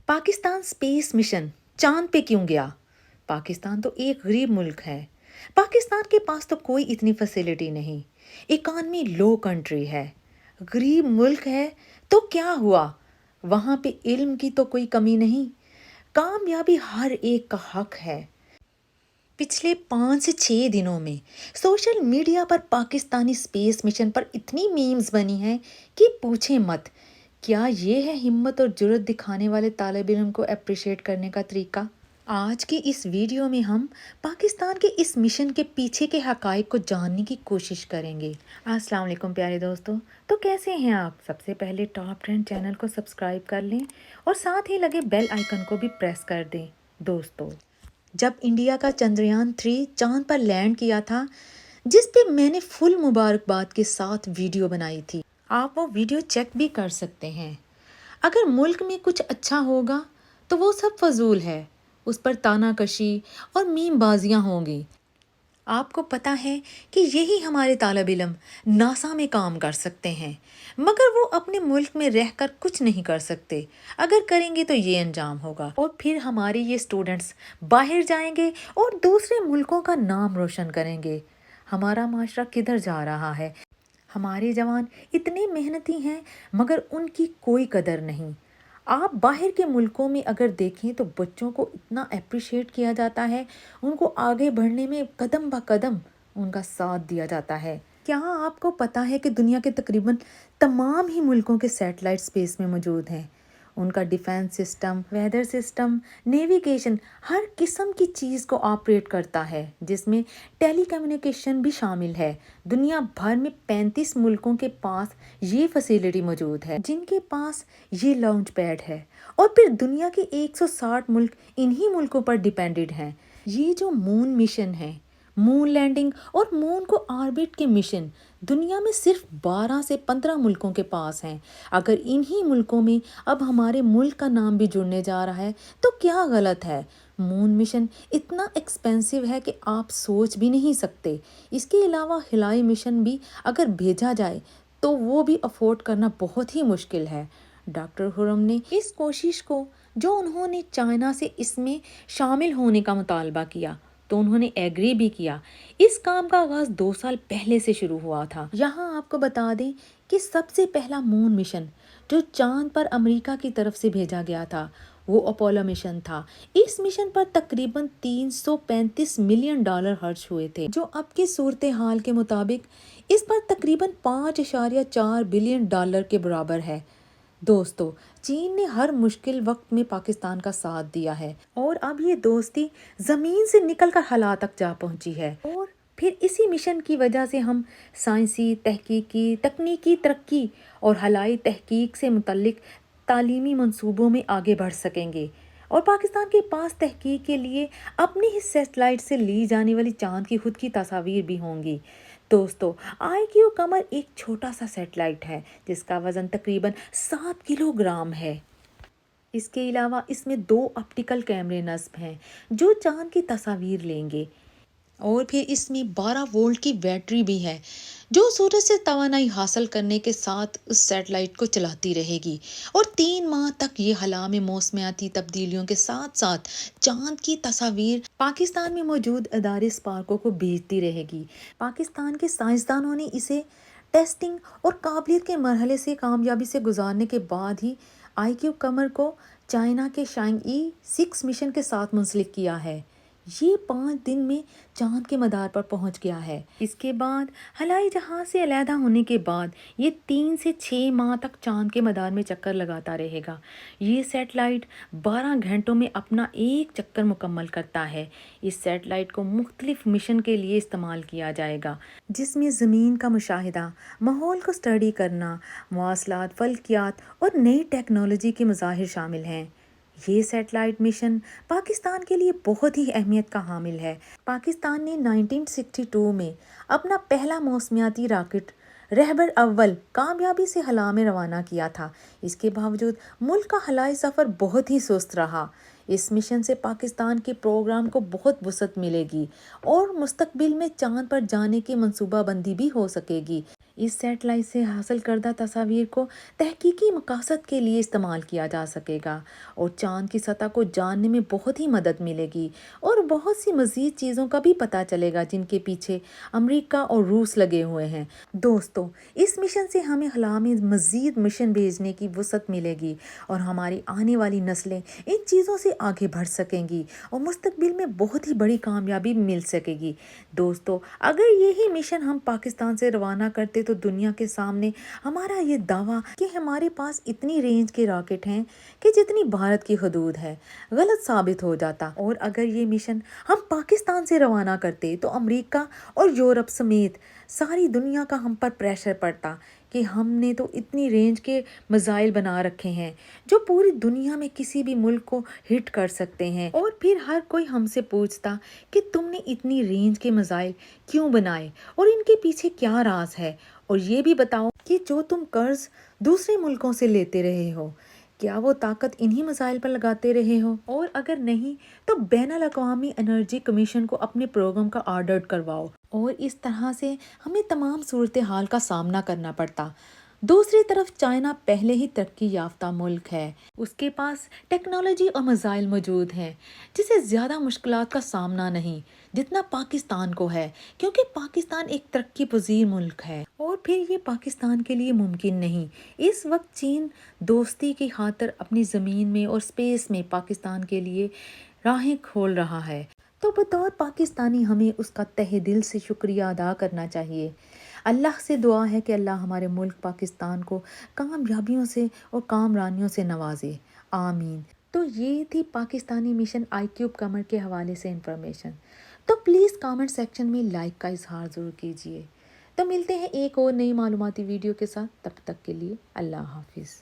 Pakistan space mission चांद पे क्यों गया? पाकिस्तान तो एक गरीब मुल्क है। पाकिस्तान के पास तो कोई इतनी फैसिलिटी नहीं। इकॉनमी लो कंट्री है। गरीब मुल्क है तो क्या हुआ? वहाँ पे इल्म की तो कोई कमी नहीं। कामयाबी हर एक का हक है। पिछले 5 से 6 दिनों में सोशल मीडिया पर पाकिस्तानी स्पेस मिशन पर इतनी मीम्स बनी हैं कि पूछें मत। क्या ये है हिम्मत और जुर्रत दिखाने वाले तालिब इल्म को अप्रिशिएट करने का तरीका? आज की इस वीडियो में हम पाकिस्तान के इस मिशन के पीछे के हकाइक को जानने की कोशिश करेंगे। अस्सलाम वालेकुम प्यारे दोस्तों, तो कैसे हैं आप? सबसे पहले टॉप ट्रेंड चैनल को सब्सक्राइब कर लें और साथ ही लगे बेल आइकन को भी प्रेस कर दें। दोस्तों, जब इंडिया का चंद्रयान 3 चांद पर लैंड किया था, जिस पे मैंने फुल मुबारकबाद के साथ वीडियो बनाई थी, आप वो वीडियो चेक भी कर सकते हैं। अगर मुल्क में कुछ अच्छा होगा तो वो सब फजूल है, उस पर तानाकशी और मीम बाजियाँ होंगी। आपको पता है कि यही हमारे तालिब इल्म नासा में काम कर सकते हैं, मगर वो अपने मुल्क में रहकर कुछ नहीं कर सकते। अगर करेंगे तो ये अंजाम होगा और फिर हमारे ये स्टूडेंट्स बाहर जाएंगे और दूसरे मुल्कों का नाम रोशन करेंगे। हमारा माशरा किधर जा रहा है? हमारे जवान इतने मेहनती हैं मगर उनकी कोई कदर नहीं। आप बाहर के मुल्कों में अगर देखें तो बच्चों को इतना अप्रिशिएट किया जाता है, उनको आगे बढ़ने में कदम ब कदम उनका साथ दिया जाता है। क्या आपको पता है कि दुनिया के तकरीबन तमाम ही मुल्कों के सैटेलाइट स्पेस में मौजूद हैं? उनका defence system, weather system, navigation हर किस्म की चीज़ को ऑपरेट करता है, जिसमें टेली कम्युनिकेशन भी शामिल है। दुनिया भर में 35 मुल्कों के पास ये फैसिलिटी मौजूद है, जिनके पास ये लॉन्च पैड है। और फिर दुनिया के 160 मुल्क इन्हीं मुल्कों पर डिपेंडेड हैं। ये जो मून मिशन है, मून लैंडिंग और मून को ऑर्बिट के मिशन, दुनिया में सिर्फ 12 से 15 मुल्कों के पास हैं। अगर इन्हीं मुल्कों में अब हमारे मुल्क का नाम भी जुड़ने जा रहा है तो क्या गलत है? मून मिशन इतना एक्सपेंसिव है कि आप सोच भी नहीं सकते। इसके अलावा खिलाई मिशन भी अगर भेजा जाए तो वो भी अफोर्ड करना बहुत ही मुश्किल है। डॉक्टर खुरम ने इस कोशिश को, जो उन्होंने चाइना से इसमें शामिल होने का मुतालबा किया, तो उन्होंने एग्री भी किया। इस काम का आगाज 2 साल पहले से शुरू हुआ था। यहाँ आपको बता दें कि सबसे पहला मून मिशन जो चांद पर अमेरिका की तरफ से भेजा गया था, वो अपोलो मिशन था। इस मिशन पर तकरीबन $335 मिलियन खर्च हुए थे, जो अब की सूरत हाल के मुताबिक इस पर तकरीबन $5.4 बिलियन के बराबर है। दोस्तों, चीन ने हर मुश्किल वक्त में पाकिस्तान का साथ दिया है और अब ये दोस्ती ज़मीन से निकलकर हला तक जा पहुंची है। और फिर इसी मिशन की वजह से हम साइंसी, तहकीकी, तकनीकी तरक्की और हवाई तहकीक से मुतल्लिक तालीमी मंसूबों में आगे बढ़ सकेंगे। और पाकिस्तान के पास तहकीक के लिए अपनी ही सैटेलाइट से ली जाने वाली चांद की खुद की तस्वीर भी होंगी। दोस्तों, IQ कमर एक छोटा सा सैटेलाइट है जिसका वज़न तकरीबन 7 किलोग्राम है। इसके अलावा इसमें 2 ऑप्टिकल कैमरे नस्ब हैं जो चांद की तस्वीर लेंगे। और फिर इसमें 12 वोल्ट की बैटरी भी है जो सूरज से तवानाई हासिल करने के साथ उस सैटेलाइट को चलाती रहेगी और 3 माह तक ये हला में मौसमियाती तब्दीलियों के साथ साथ चांद की तस्वीर पाकिस्तान में मौजूद अदारे स्पार्को को भेजती रहेगी। पाकिस्तान के साइंसदानों ने इसे टेस्टिंग और काबिलियत के मरहले से कामयाबी से गुजारने के बाद ही IQ कमर को चाइना के शांग-ई 6 मिशन के साथ मुंसलिक किया है। ये 5 दिन में चांद के मदार पर पहुंच गया है। इसके बाद हवाई जहाज से अलहदा होने के बाद ये 3 से 6 माह तक चांद के मदार में चक्कर लगाता रहेगा। ये सैटेलाइट 12 घंटों में अपना एक चक्कर मुकम्मल करता है। इस सैटेलाइट को मुख्तलिफ मिशन के लिए इस्तेमाल किया जाएगा, जिसमें ज़मीन का मुशाहिदा, माहौल को स्टडी करना, मवासलात, फल्कियात और नई टेक्नोलॉजी के मज़ाहिर शामिल हैं। ये सैटेलाइट मिशन पाकिस्तान के लिए बहुत ही अहमियत का हामिल है। पाकिस्तान ने 1962 में अपना पहला मौसमियाती रॉकेट रहबर अव्वल कामयाबी से हला में रवाना किया था। इसके बावजूद मुल्क का हवाई सफ़र बहुत ही सुस्त रहा। इस मिशन से पाकिस्तान के प्रोग्राम को बहुत वसअत मिलेगी और मुस्तकबिल में चांद पर जाने की मंसूबाबंदी भी हो सकेगी। इस सैटेलाइट से हासिल करदा तस्वीर को तहकीकी मकासद के लिए इस्तेमाल किया जा सकेगा और चाँद की सतह को जानने में बहुत ही मदद मिलेगी और बहुत सी मज़ीद चीज़ों का भी पता चलेगा जिनके पीछे अमेरिका और रूस लगे हुए हैं। दोस्तों, इस मिशन से हमें खला में मज़ीद मिशन भेजने की वसअत मिलेगी और हमारी आने वाली नस्लें इन चीज़ों से आगे बढ़ सकेंगी और मुस्तकबिल में बहुत ही बड़ी कामयाबी मिल सकेगी। दोस्तों, अगर यही मिशन हम पाकिस्तान से रवाना करते तो दुनिया के सामने हमारा ये दावा कि हमारे पास इतनी रेंज के रॉकेट हैं कि जितनी भारत की हदूद है गलत साबित हो जाता। और अगर ये मिशन हम पाकिस्तान से रवाना करते तो अमेरिका और यूरोप समेत सारी दुनिया का हम पर प्रेशर पड़ता कि हमने तो इतनी रेंज के मिसाइल बना रखे हैं जो पूरी दुनिया में किसी भी मुल्क को हिट कर सकते हैं। और फिर हर कोई हमसे पूछता कि तुमने इतनी रेंज के मिसाइल क्यों बनाए और इनके पीछे क्या राज है, और ये भी बताओ कि जो तुम कर्ज दूसरे मुल्कों से लेते रहे हो क्या वो ताकत इन्हीं मिसाइल पर लगाते रहे हो, और अगर नहीं तो बैनुल अक़वामी एनर्जी कमीशन को अपने प्रोग्राम का ऑडिट करवाओ। और इस तरह से हमें तमाम सूरत हाल का सामना करना पड़ता। दूसरी तरफ चाइना पहले ही तरक्की याफ्ता मुल्क है, उसके पास टेक्नोलॉजी और मिसाइल मौजूद हैं जिसे ज़्यादा मुश्किलात का सामना नहीं जितना पाकिस्तान को है, क्योंकि पाकिस्तान एक तरक्की पजीर मुल्क है और फिर ये पाकिस्तान के लिए मुमकिन नहीं। इस वक्त चीन दोस्ती की खातिर अपनी ज़मीन में और स्पेस में पाकिस्तान के लिए राहें खोल रहा है, तो बतौर पाकिस्तानी हमें उसका तहे दिल से शुक्रिया अदा करना चाहिए। अल्लाह से दुआ है कि अल्लाह हमारे मुल्क पाकिस्तान को कामयाबियों से और कामरानियों से नवाजे, आमीन। तो ये थी पाकिस्तानी मिशन आईक्यूब कमर के हवाले से इंफॉर्मेशन। तो प्लीज़ कमेंट सेक्शन में लाइक का इजहार ज़रूर कीजिए। तो मिलते हैं एक और नई मालूमाती वीडियो के साथ, तब तक के लिए अल्लाह हाफिज़।